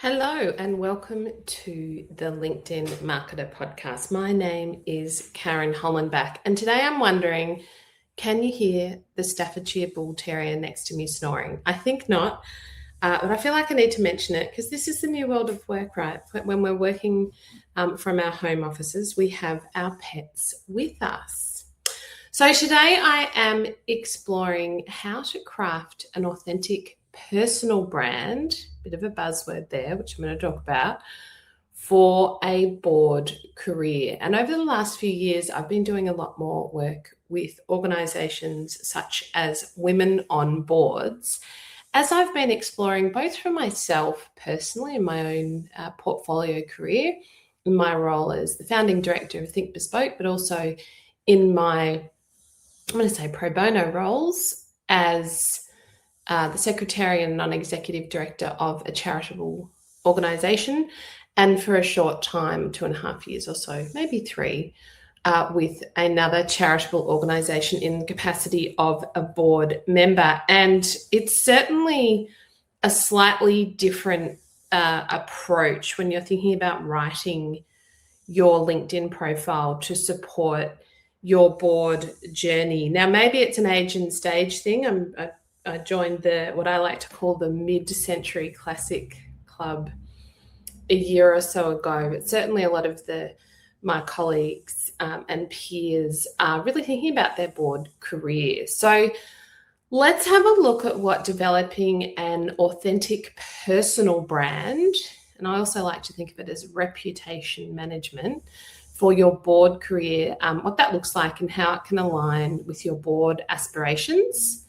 Hello and welcome to the LinkedIn Marketer Podcast. My name is Karen Hollenbach and today I'm wondering, can you hear the Staffordshire Bull Terrier next to me snoring? I think not, but I feel like I need to mention it because this is the new world of work, right? When we're working from our home offices, we have our pets with us. So today I am exploring how to craft an authentic personal brand, bit of a buzzword there, which I'm going to talk about, for a board career. And over the last few years, I've been doing a lot more work with organisations such as Women on Boards, as I've been exploring both for myself personally in my own portfolio career, in my role as the founding director of Bespoke, but also in my, I'm going to say, pro bono roles as the secretary and non-executive director of a charitable organisation, and for a short time, 2.5 years or so, maybe 3, with another charitable organisation in the capacity of a board member. And it's certainly a slightly different approach when you're thinking about writing your LinkedIn profile to support your board journey. Now, maybe it's an age and stage thing. I joined what I like to call the mid-century classic club a year or so ago, but certainly a lot of my colleagues and peers are really thinking about their board career. So let's have a look at what developing an authentic personal brand, and I also like to think of it as reputation management for your board career, what that looks like and how it can align with your board aspirations,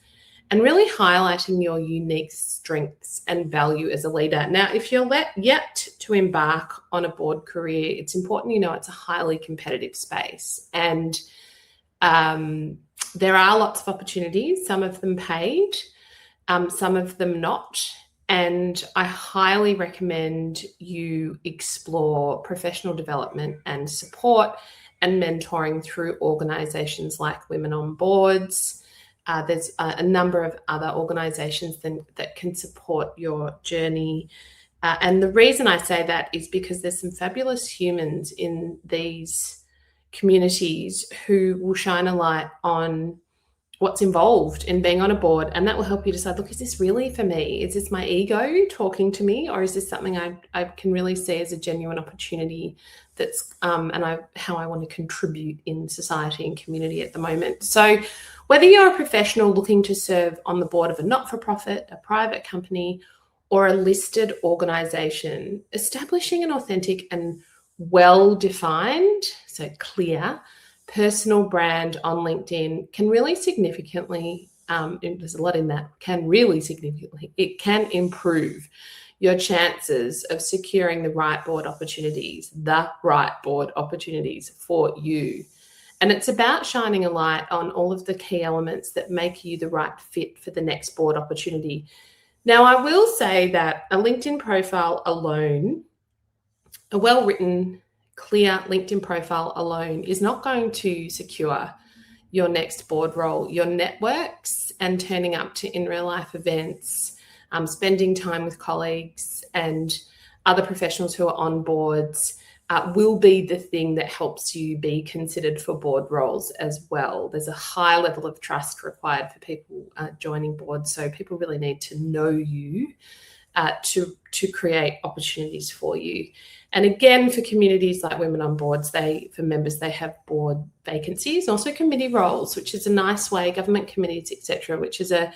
and really highlighting your unique strengths and value as a leader. Now, if you're yet to embark on a board career, it's important you know it's a highly competitive space. And there are lots of opportunities, some of them paid, some of them not. And I highly recommend you explore professional development and support and mentoring through organisations like Women on Boards. There's a number of other organisations that can support your journey. And the reason I say that is because there's some fabulous humans in these communities who will shine a light on what's involved in being on a board, and that will help you decide, look, is this really for me? Is this my ego talking to me, or is this something I can really see as a genuine opportunity that's how I want to contribute in society and community at the moment? So whether you're a professional looking to serve on the board of a not-for-profit, a private company, or a listed organisation, establishing an authentic and well-defined, so clear, personal brand on LinkedIn can really significantly, there's a lot in that, it can improve your chances of securing the right board opportunities for you. And it's about shining a light on all of the key elements that make you the right fit for the next board opportunity. Now, I will say that a LinkedIn profile alone, a well-written, clear LinkedIn profile alone is not going to secure your next board role. Your networks and turning up to in real life events, spending time with colleagues and other professionals who are on boards will be the thing that helps you be considered for board roles as well. There's a high level of trust required for people joining boards, so people really need to know you to create opportunities for you. And again, for communities like Women on Boards, for members, they have board vacancies, also committee roles, which is a nice way, government committees, etc., which is a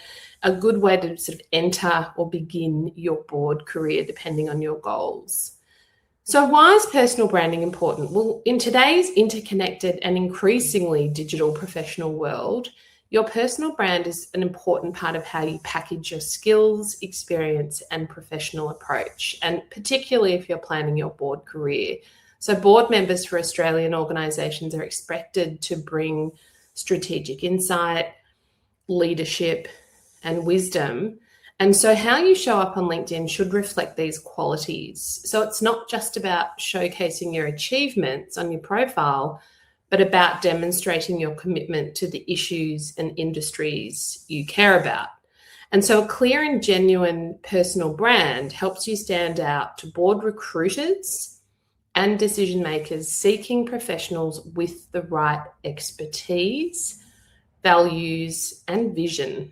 good way to sort of enter or begin your board career depending on your goals. So why is personal branding important? Well, in today's interconnected and increasingly digital professional world, your personal brand is an important part of how you package your skills, experience, and professional approach, and particularly if you're planning your board career. So board members for Australian organisations are expected to bring strategic insight, leadership, and wisdom. And so how you show up on LinkedIn should reflect these qualities. So it's not just about showcasing your achievements on your profile, but about demonstrating your commitment to the issues and industries you care about. And so a clear and genuine personal brand helps you stand out to board recruiters and decision makers seeking professionals with the right expertise, values, and vision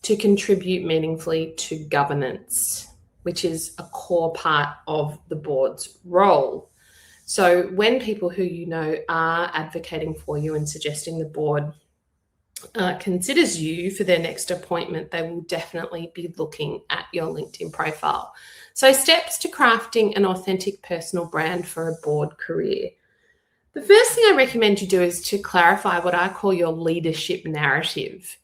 to contribute meaningfully to governance, which is a core part of the board's role. So when people who you know are advocating for you and suggesting the board considers you for their next appointment, they will definitely be looking at your LinkedIn profile. So steps to crafting an authentic personal brand for a board career. The first thing I recommend you do is to clarify what I call your leadership narrative.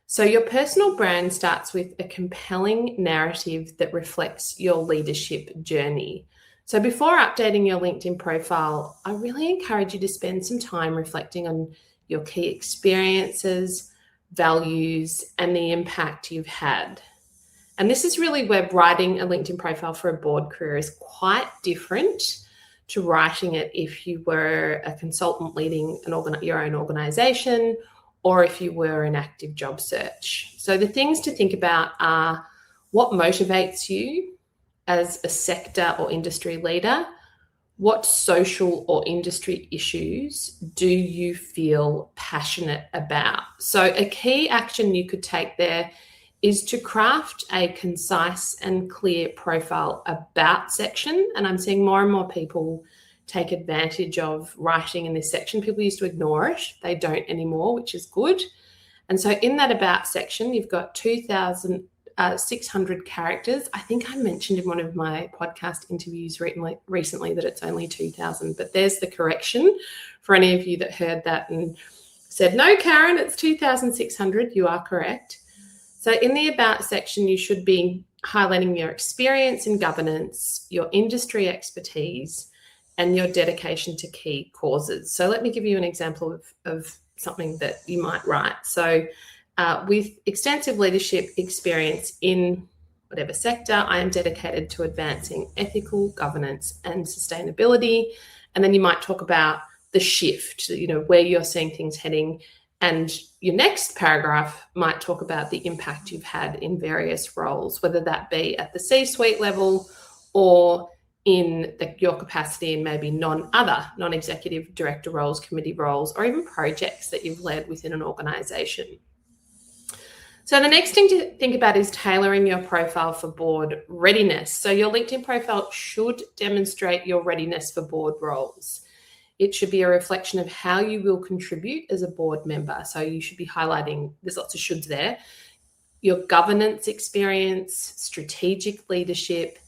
So your personal brand starts with a compelling narrative that reflects your leadership journey. So before updating your LinkedIn profile, I really encourage you to spend some time reflecting on your key experiences, values, and the impact you've had. And this is really where writing a LinkedIn profile for a board career is quite different to writing it if you were a consultant leading your own organization, or if you were an active job search. So the things to think about are what motivates you as a sector or industry leader. What social or industry issues do you feel passionate about? So a key action you could take there is to craft a concise and clear profile about section. And I'm seeing more and more people take advantage of writing in this section. People used to ignore it. They don't anymore, which is good. And so in that about section, you've got 2,600 characters. I think I mentioned in one of my podcast interviews recently that it's only 2,000, but there's the correction for any of you that heard that and said, no, Karen, it's 2,600. You are correct. So in the about section, you should be highlighting your experience in governance, your industry expertise, and your dedication to key causes. So let me give you an example of something that you might write. So with extensive leadership experience in whatever sector, I am dedicated to advancing ethical governance and sustainability. And then you might talk about the shift, where you're seeing things heading. And your next paragraph might talk about the impact you've had in various roles, whether that be at the C-suite level or in your capacity in maybe non-executive director roles, committee roles, or even projects that you've led within an organization. So the next thing to think about is tailoring your profile for board readiness. So your LinkedIn profile should demonstrate your readiness for board roles. It should be a reflection of how you will contribute as a board member. So you should be highlighting, there's lots of shoulds there, your governance experience, strategic leadership,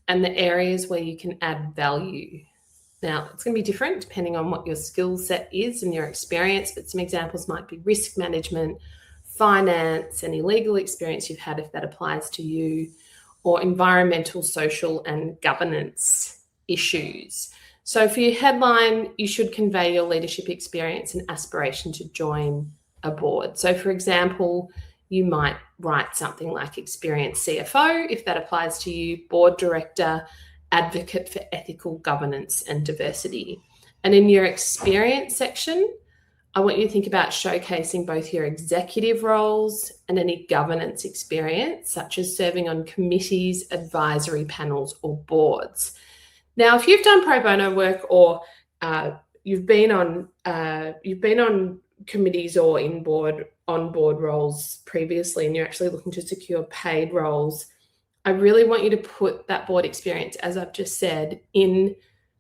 and the areas where you can add value. Now, it's going to be different depending on what your skill set is and your experience, but some examples might be risk management, finance, any legal experience you've had if that applies to you, or environmental, social, and governance issues. So for your headline, you should convey your leadership experience and aspiration to join a board. So for example, you might write something like experienced CFO, if that applies to you, board director, advocate for ethical governance and diversity. And in your experience section, I want you to think about showcasing both your executive roles and any governance experience, such as serving on committees, advisory panels, or boards. Now, if you've done pro bono work or you've been on committees or on board roles previously, and you're actually looking to secure paid roles, I really want you to put that board experience, as I've just said, in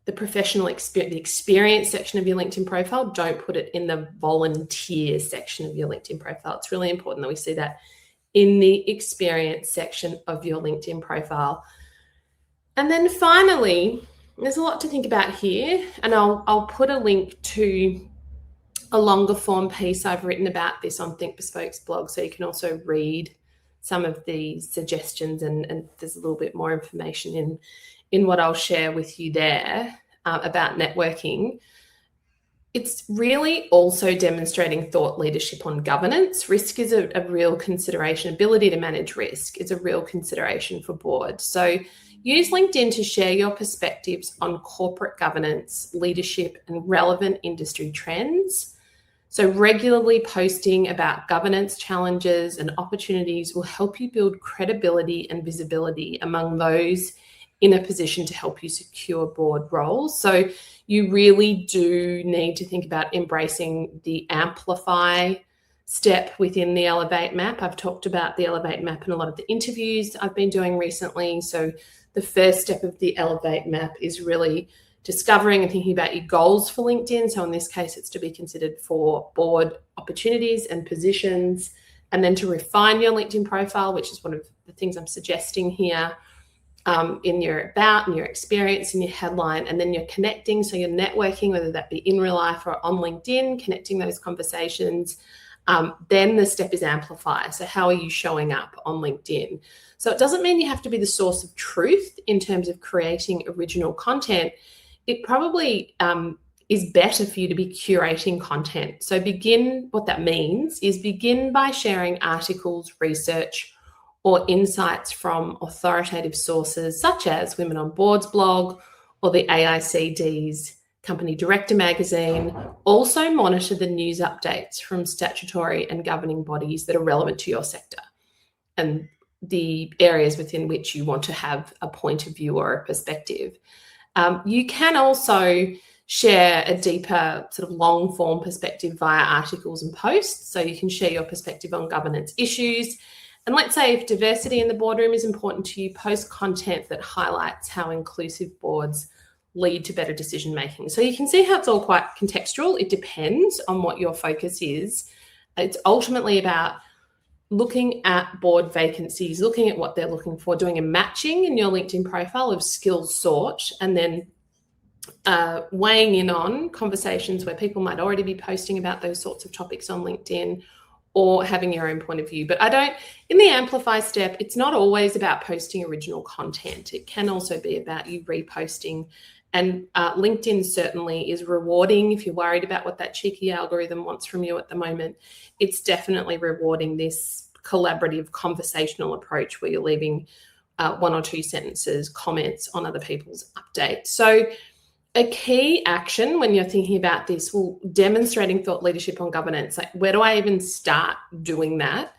the professional experience, the experience section of your LinkedIn profile. Don't put it in the volunteer section of your LinkedIn profile. It's really important that we see that in the experience section of your LinkedIn profile. And then finally, there's a lot to think about here, and I'll put a link to a longer form piece I've written about this on Think Bespoke's blog, so you can also read some of the suggestions, and there's a little bit more information in what I'll share with you there about networking. It's really also demonstrating thought leadership on governance. Risk is a real consideration. Ability to manage risk is a real consideration for boards. So use LinkedIn to share your perspectives on corporate governance, leadership, and relevant industry trends. So regularly posting about governance challenges and opportunities will help you build credibility and visibility among those in a position to help you secure board roles. So you really do need to think about embracing the amplify step within the Elevate map. I've talked about the Elevate map in a lot of the interviews I've been doing recently. So the first step of the Elevate map is really discovering and thinking about your goals for LinkedIn. So in this case, it's to be considered for board opportunities and positions, and then to refine your LinkedIn profile, which is one of the things I'm suggesting here, in your about and your experience and your headline, and then you're connecting. So you're networking, whether that be in real life or on LinkedIn, connecting those conversations. Then the step is amplify. So how are you showing up on LinkedIn? So it doesn't mean you have to be the source of truth in terms of creating original content. It probably is better for you to be curating content. So what that means is begin by sharing articles, research, or insights from authoritative sources such as Women on Boards blog or the AICD's Company Director magazine. Also monitor the news updates from statutory and governing bodies that are relevant to your sector and the areas within which you want to have a point of view or a perspective. You can also share a deeper sort of long form perspective via articles and posts. So you can share your perspective on governance issues. And let's say if diversity in the boardroom is important to you, post content that highlights how inclusive boards lead to better decision making. So you can see how it's all quite contextual. It depends on what your focus is. It's ultimately about looking at board vacancies, looking at what they're looking for, doing a matching in your LinkedIn profile of skills sought, and then weighing in on conversations where people might already be posting about those sorts of topics on LinkedIn, or having your own point of view. But in the amplify step, it's not always about posting original content. It can also be about you reposting. And LinkedIn certainly is rewarding. If you're worried about what that cheeky algorithm wants from you at the moment, it's definitely rewarding this collaborative conversational approach where you're leaving one or two sentences, comments on other people's updates. So a key action when you're thinking about this, demonstrating thought leadership on governance, like where do I even start doing that?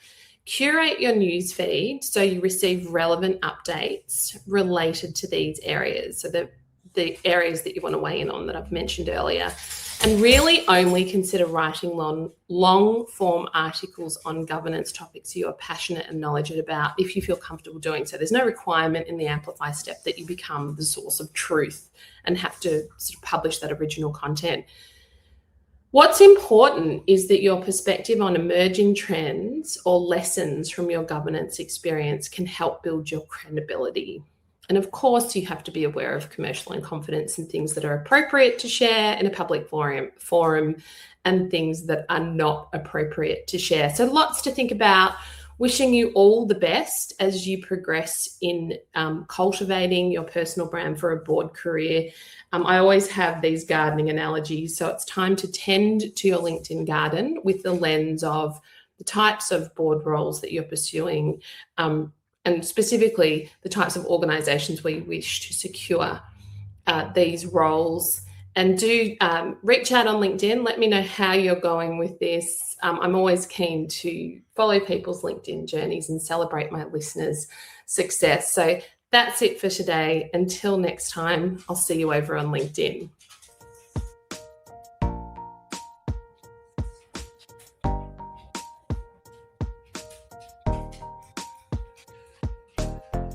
Curate your news feed so you receive relevant updates related to these areas. So the areas that you want to weigh in on that I've mentioned earlier, and really only consider writing long form articles on governance topics you are passionate and knowledgeable about if you feel comfortable doing so. There's no requirement in the amplify step that you become the source of truth and have to sort of publish that original content. What's important is that your perspective on emerging trends or lessons from your governance experience can help build your credibility. And of course, you have to be aware of commercial and confidence and things that are appropriate to share in a public forum and things that are not appropriate to share. So lots to think about. Wishing you all the best as you progress in cultivating your personal brand for a board career. I always have these gardening analogies. So it's time to tend to your LinkedIn garden with the lens of the types of board roles that you're pursuing, and specifically the types of organisations where you wish to secure these roles. And do reach out on LinkedIn. Let me know how you're going with this. I'm always keen to follow people's LinkedIn journeys and celebrate my listeners' success. So that's it for today. Until next time, I'll see you over on LinkedIn.